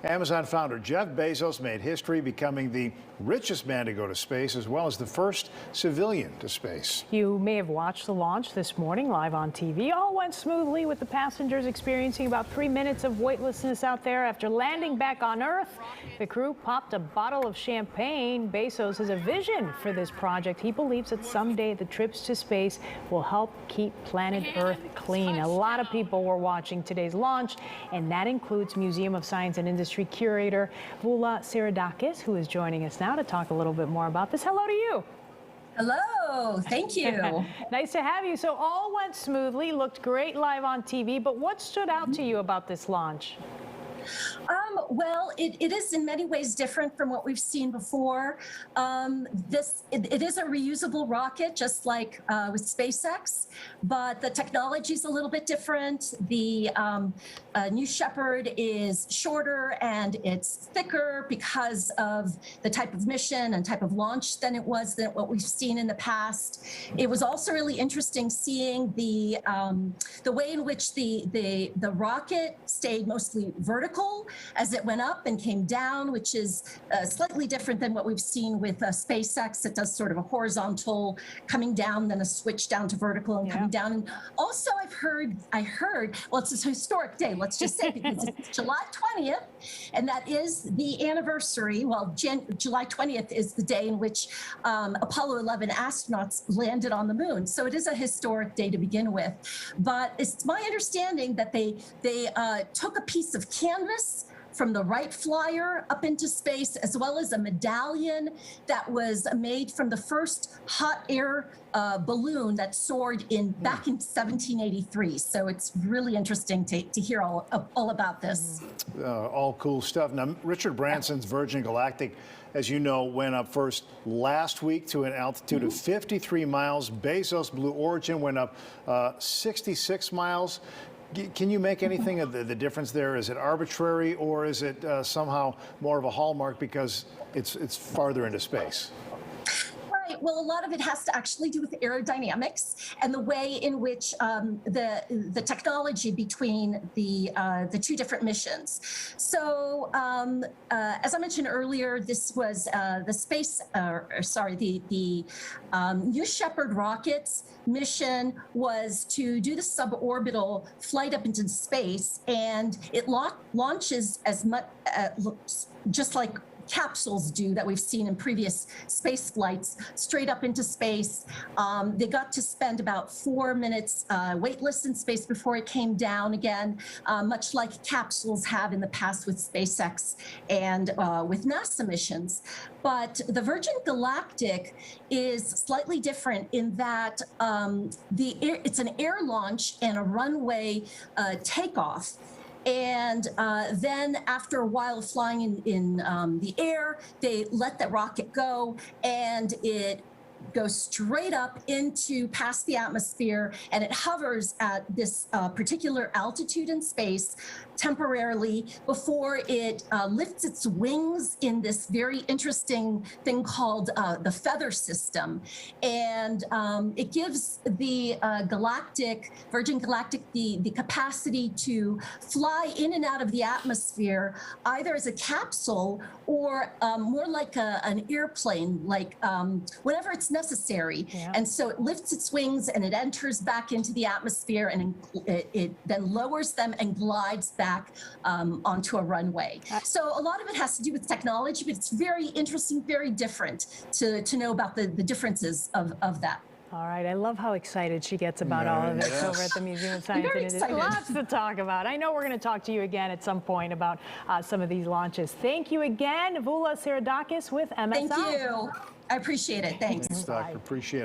Amazon founder Jeff Bezos made history, becoming the richest man to go to space, as well as the first civilian to space. You may have watched the launch this morning live on TV. All went smoothly, with the passengers experiencing about 3 minutes of weightlessness out there. After landing back on Earth, the crew popped a bottle of champagne. Bezos has a vision for this project. He believes that someday the trips to space will help keep planet Earth clean. A lot of people were watching today's launch, and that includes Museum of Science and Industry curator Voula Siridakis, who is joining us now to talk a little bit more about this. Hello to you. Hello, thank you. Nice to have you. So all went smoothly, looked great live on TV, but what stood out to you about this launch? Well, it is in many ways different from what we've seen before. It is a reusable rocket, just like with SpaceX, but the technology is a little bit different. The New Shepard is shorter and it's thicker because of the type of mission and type of launch than what we've seen in the past. It was also really interesting seeing the way in which the rocket stayed mostly vertical as it went up and came down, which is slightly different than what we've seen with SpaceX. It does sort of a horizontal coming down, then a switch down to vertical and coming down. And also I heard, well, it's a historic day, let's just say, because it's July 20th, and that is the anniversary. Well, July 20th is the day in which Apollo 11 astronauts landed on the moon. So it is a historic day to begin with. But it's my understanding that they took a piece of canvas from the Wright Flyer up into space, as well as a medallion that was made from the first hot air balloon that soared back in 1783. So it's really interesting to hear all about this. All cool stuff. Now, Richard Branson's Virgin Galactic, as you know, went up first last week to an altitude of 53 miles. Bezos Blue Origin went up 66 miles. Can you make anything of the difference there? Is it arbitrary, or is it somehow more of a hallmark because it's farther into space? Right. Well, a lot of it has to actually do with aerodynamics and the way in which the technology between the two different missions. So, as I mentioned earlier, this was the New Shepard rocket's mission was to do the suborbital flight up into space, and it launches as much just like capsules do that we've seen in previous space flights, straight up into space. They got to spend about 4 minutes weightless in space before it came down again, much like capsules have in the past with SpaceX and with NASA missions. But the Virgin Galactic is slightly different in that it's an air launch and a runway takeoff. And then after a while of flying in the air, they let the rocket go, and it goes straight up into past the atmosphere, and it hovers at this particular altitude in space temporarily before it lifts its wings in this very interesting thing called the feather system. And it gives the Virgin Galactic the capacity to fly in and out of the atmosphere, either as a capsule or more like an airplane, like whenever it's necessary. And so it lifts its wings and it enters back into the atmosphere, and it then lowers them and glides back onto a runway. So a lot of it has to do with technology, but it's very interesting, very different to know about the differences of that. All right, I love how excited she gets about all of this over at the Museum of Science and Industry. Lots to talk about. I know we're going to talk to you again at some point about some of these launches. Thank you again, Voula Siridakis with MSI. Thank you. I appreciate it. Thanks. Thanks, Doctor. Appreciate it.